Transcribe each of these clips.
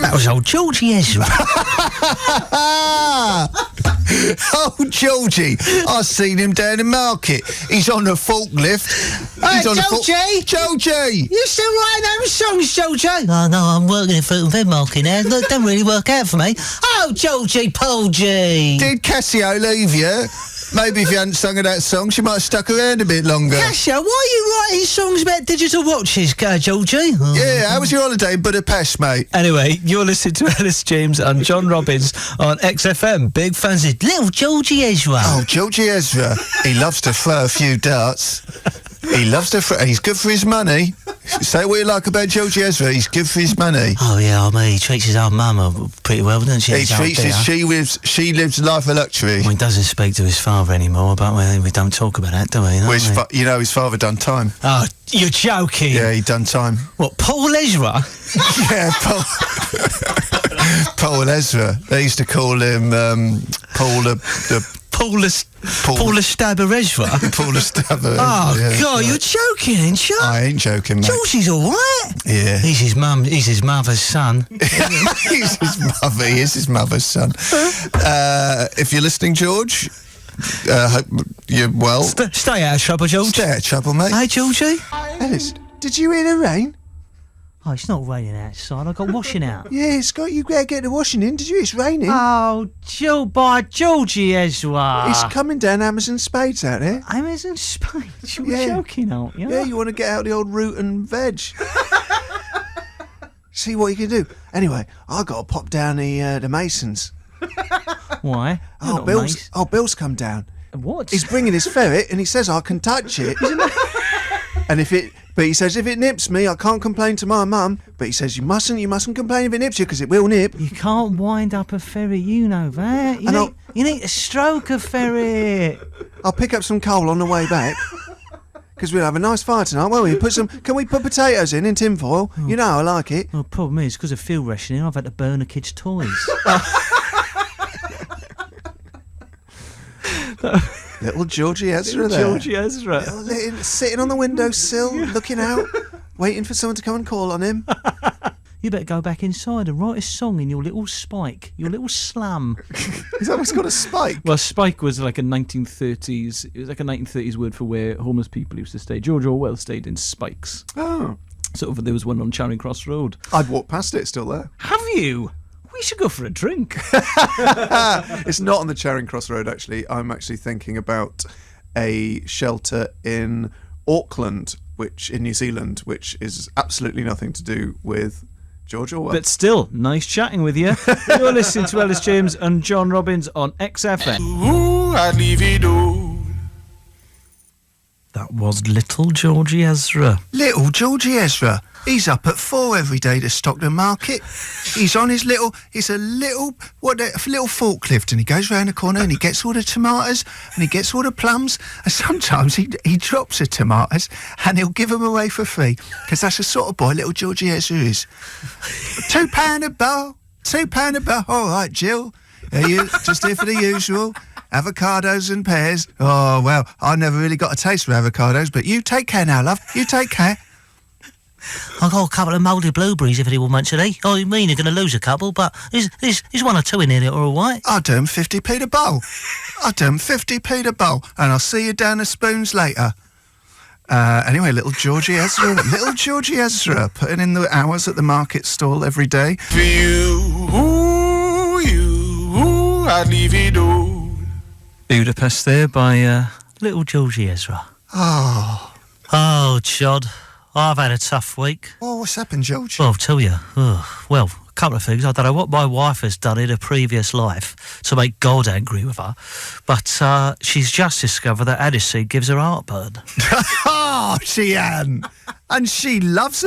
That was old Georgie Ezra. Oh, Georgie, I've seen him down the market. He's on the forklift. Hey, Georgie! Georgie! You still writing those songs, Georgie? Oh, no, I'm working at Food and Fed Market now. That don't really work out for me. Oh, Georgie Polgy! Did Cassio leave you? Maybe if you hadn't sung her that song, she might have stuck around a bit longer. Cassio, why are you writing songs about digital watches, Georgie? Oh. Yeah, how was your holiday in Budapest, mate? Anyway, you're listening to Elis James and John Robbins on XFM. Big fans of little Georgie Ezra. Oh, Georgie Ezra. He loves to throw a few darts. He loves to throw... He's good for his money. Say what you like about Georgie Ezra. He's good for his money. Oh, yeah, I mean, he treats his old mama pretty well, doesn't she? She lives life of luxury. Well, he doesn't speak to his father anymore, but we don't talk about that, do we? You know his father done time. Oh, you're joking. Yeah, he done time. What, Paul Ezra? Yeah, Paul Ezra. They used to call him Paul Paul Stabber Ezra? Paul Stabber. Oh, yeah, God, you're joking, ain't you? I ain't joking, mate. Georgie's all right. Yeah. He's his mother's son. He's his mother. He is his mother's son. If you're listening, George, hope you're well. Stay out of trouble, George. Stay out of trouble, mate. Hey, Georgie. Elis, did you hear the rain? Oh, it's not raining outside. I got washing out. Yeah, it's got you better get the washing in. Did you? It's raining. Oh, Georgie Ezra. It's coming down Amazon Spades out there. Amazon Spades? You're joking, aren't you? Yeah, you want to get out the old root and veg. See what you can do. Anyway, I got to pop down the Masons. Why? Bill's come down. What? He's bringing his ferret and he says I can touch it. But he says if it nips me, I can't complain to my mum. But he says you mustn't complain if it nips you because it will nip. You can't wind up a ferret, you know that. You need to stroke a ferret. I'll pick up some coal on the way back. Because we'll have a nice fire tonight, won't we? Can we put potatoes in tinfoil? Oh. You know I like it. Well, the problem is, because of field rationing, I've had to burn the kids' toys. Little Georgie Ezra there. Georgie Ezra. Sitting on the windowsill, looking out, waiting for someone to come and call on him. You better go back inside and write a song in your little spike, your little slum. Is that what's got a spike? Well, spike was like a 1930s. It was like a 1930s word for where homeless people used to stay. George Orwell stayed in spikes. Oh. Sort of, there was one on Charing Cross Road. I'd walk past it, it's still there. Have you? We should go for a drink. It's not on the Charing Cross Road, actually. I'm actually thinking about a shelter in Auckland, in New Zealand, which is absolutely nothing to do with George Orwell. But still, nice chatting with you. You're listening to Elis James and John Robbins on XFM. Ooh, I'd leave it all. That was little Georgie Ezra. Little Georgie Ezra. He's up at 4 every day to stock the market. He's on his little forklift, and he goes round the corner and he gets all the tomatoes and he gets all the plums, and sometimes he drops the tomatoes and he'll give them away for free, because that's the sort of boy little Georgie Ezra is. £2 a bowl, £2 a bowl. All right, Jill, are you just here for the usual? Avocados and pears. Oh, well, I never really got a taste for avocados, but you take care now, love. You take care. I've got a couple of mouldy blueberries if anyone wants any. Oh, you mean you're going to lose a couple, but there's one or two in here that are all right. I'll do 'em 50p the bowl. I'll do 'em 50p the bowl, and I'll see you down the spoons later. Anyway, little Georgie Ezra, putting in the hours at the market stall every day. For you, I'd leave it all. Budapest there by little Georgie Ezra. Oh, Chod. I've had a tough week. Oh, what's happened, George? Well, I'll tell you. Well, a couple of things. I don't know what my wife has done in a previous life to make God angry with her, but she's just discovered that aniseed gives her heartburn. Oh, Anne. And she loves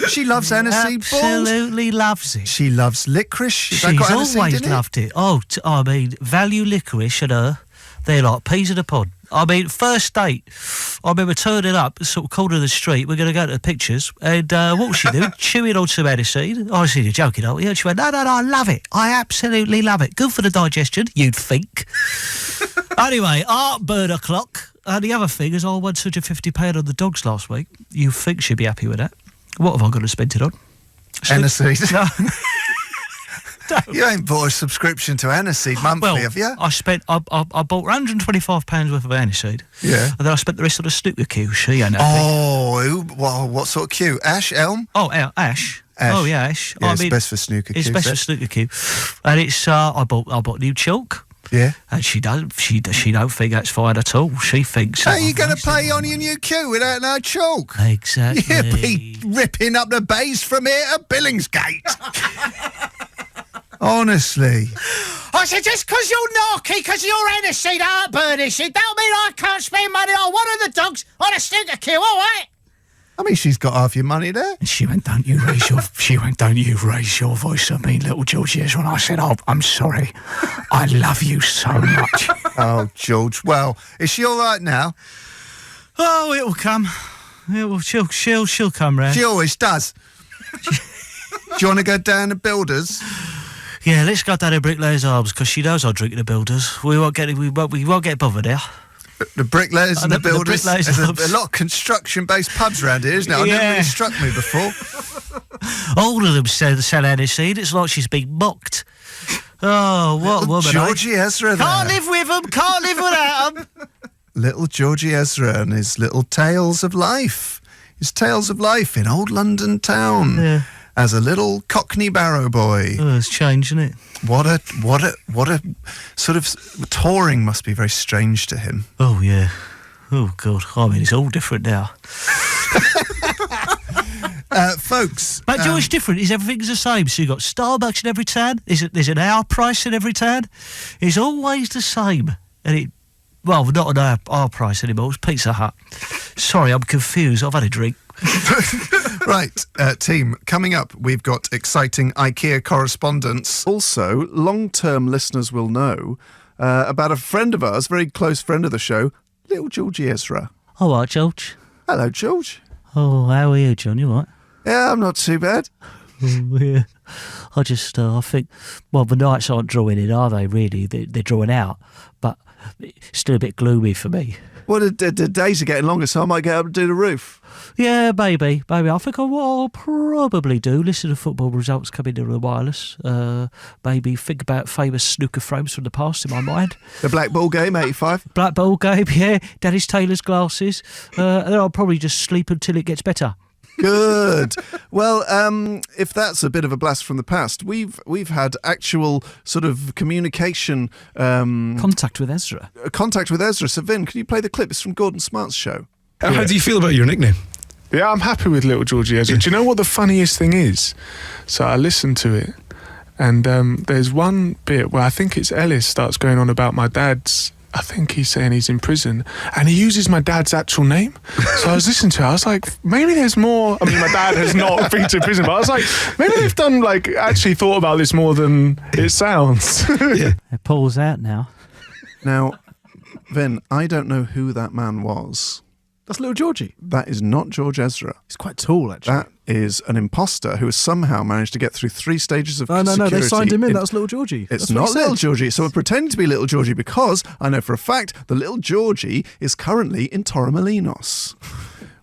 she loves aniseed balls. Absolutely loves it. She loves licorice. She's always loved it. Oh, I mean, value licorice and her, they're like peas in a pod. I mean, first date, I remember turning up, sort of corner of the street, we're going to go to the pictures, and what was she doing? Chewing on some aniseed. I see you're joking, aren't you? She went, no, I love it. I absolutely love it. Good for the digestion, you'd think. Anyway, heartburn o'clock. The other thing is I won such a £50 on the dogs last week. You think she'd be happy with that? What have I got to spend it on? Aniseed. No. You ain't bought a subscription to Aniseed monthly, have you? I bought £125 worth of aniseed. Yeah. And then I spent the rest of the snooker queue. She ain't happy. Oh, what sort of queue? Ash, elm? Oh, ash. Oh, yeah, ash. Yeah, it's best for snooker queue. It's best for snooker queue. And it's, I bought new chalk. Yeah. And she don't think that's fine at all. She thinks... How are you going to play on your new queue without no chalk? Exactly. You'll be ripping up the bays from here to Billingsgate. Honestly. I said, just because you're narky, because you're aniseed aren't burnish, it don't mean I can't spend money on one of the dogs on a snooker queue, all right? I mean, she's got half your money there. And she went, don't you raise your voice at me, little Georgie Ezra. And I said, oh, I'm sorry. I love you so much. Oh, George. Well, is she all right now? Oh, it'll come. She'll come round. She always does. Do you want to go down to Builders? Yeah, let's go down to Bricklayer's Arms because she knows I'll drink at the Builders. We won't get bothered there. The Bricklayers and the Builders. Bricklayers There's a lot of construction-based pubs around here, isn't it? Yeah. Never really struck me before. All of them sell aniseed. It's like she's being mocked. Oh, what woman! Georgie Ezra there. Can't live with them. Can't live without them. Little Georgie Ezra and his little tales of life. His tales of life in old London town. Yeah. As a little Cockney barrow boy. Oh, it's changed, isn't it? What a sort of touring must be very strange to him. Oh yeah. Oh God. I mean, it's all different now. Folks. But George, different. Everything's the same. So you've got Starbucks in every town. There's an hour price in every town. It's always the same. And not an hour price anymore. It's Pizza Hut. Sorry, I'm confused. I've had a drink. Right, team, coming up, we've got exciting IKEA correspondence. Also, long-term listeners will know about a friend of ours, very close friend of the show, little Georgie Ezra. All right, George. Hello, George. Oh, how are you, John? You all right? Yeah, I'm not too bad. Oh, yeah. I think, well, the nights aren't drawing in, are they, really? They're drawing out, but it's still a bit gloomy for me. Well, the days are getting longer, so I might get up and do the roof. Yeah, maybe. I think what I'll probably do, listen to football results coming to the wireless, maybe think about famous snooker frames from the past in my mind. The Black Ball game, 85. Black Ball game, yeah. Dennis Taylor's glasses. And then I'll probably just sleep until it gets better. Good. Well, if that's a bit of a blast from the past, we've had actual sort of communication... Contact with Ezra. Contact with Ezra. So, Vin, can you play the clip? It's from Gordon Smart's show. How do you feel about your nickname? Yeah, I'm happy with little Georgie Ezra. Do you know what the funniest thing is? So I listened to it, and there's one bit where I think it's Elis starts going on about my dad's. I think he's saying he's in prison, and he uses my dad's actual name. So I was listening to it, I was like, maybe there's more. I mean, my dad has not been to prison, but I was like, maybe they've done, actually thought about this more than it sounds. Yeah. Paul's out now. Now, Vin, I don't know who that man was. That's little Georgie. That is not George Ezra. He's quite tall, actually. That is an imposter who has somehow managed to get through 3 stages of security. No, they signed him in. That's little Georgie. It's not little Georgie. So we're pretending to be little Georgie because I know for a fact the little Georgie is currently in Torremolinos,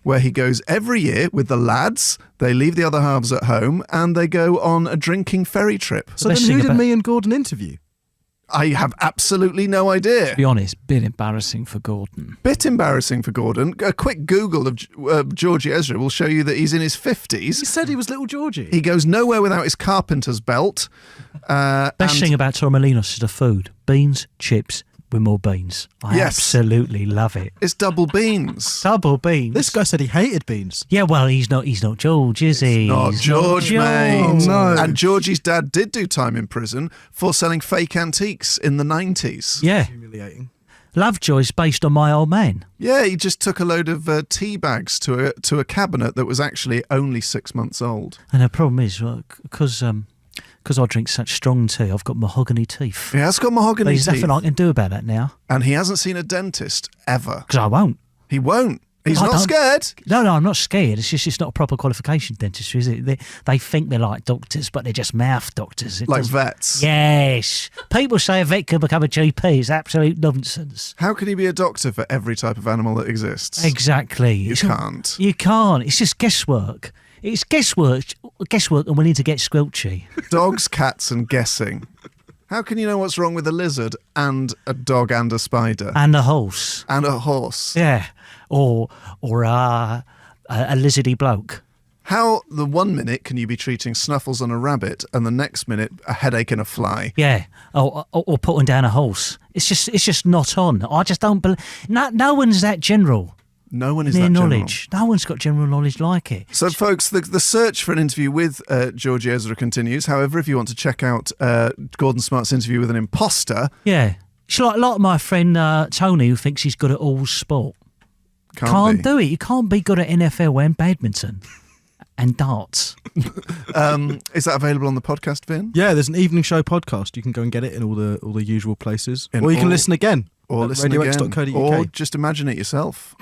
where he goes every year with the lads. They leave the other halves at home and they go on a drinking ferry trip. So then who did me and Gordon interview? I have absolutely no idea. To be honest, bit embarrassing for Gordon. Bit embarrassing for Gordon. A quick Google of Georgie Ezra will show you that he's in his 50s. He said he was little Georgie. He goes nowhere without his carpenter's belt. Best thing about Torremolinos is the food. Beans, chips, with more beans. I absolutely love it. It's double beans. Double beans. This guy said he hated beans. Yeah, well, he's not George, is he? Not He's George, not mate. No. And Georgie's dad did do time in prison for selling fake antiques in the 90s. Yeah. Humiliating. Lovejoy's based on my old man. Yeah, he just took a load of tea bags to a cabinet that was actually only 6 months old. And the problem is, because I drink such strong tea, I've got mahogany teeth. He has got mahogany There's teeth. nothing I can do about that now. And he hasn't seen a dentist ever. Because I won't. He won't. He's I not don't- scared. No, I'm not scared. It's just it's not a proper qualification dentistry, is it? They think they're like doctors, but they're just mouth doctors. Like vets. Yes. People say a vet can become a GP. It's absolute nonsense. How can he be a doctor for every type of animal that exists? Exactly. You can't. You can't. It's just guesswork. It's guesswork, and we need to get squelchy. Dogs, cats, and guessing. How can you know what's wrong with a lizard and a dog and a spider And a horse. and a horse? Yeah. Or a lizardy bloke. How the 1 minute can you be treating snuffles on a rabbit and the next minute a headache in a fly? Yeah. Or putting down a horse. It's just not on. I just don't believe. No one's that general. No one is Near that knowledge. No one's got general knowledge like it. So, folks, the search for an interview with Georgie Ezra continues. However, if you want to check out Gordon Smart's interview with an imposter, Yeah. It's like my friend Tony, who thinks he's good at all sport. can't be. Do it. You can't be good at NFL and badminton and darts. Is that available on the podcast, Vin? Yeah, there's an evening show podcast. You can go and get it in all the usual places, In or you can all- listen again. Or at listen again. radiox.co.uk. Or just imagine it yourself.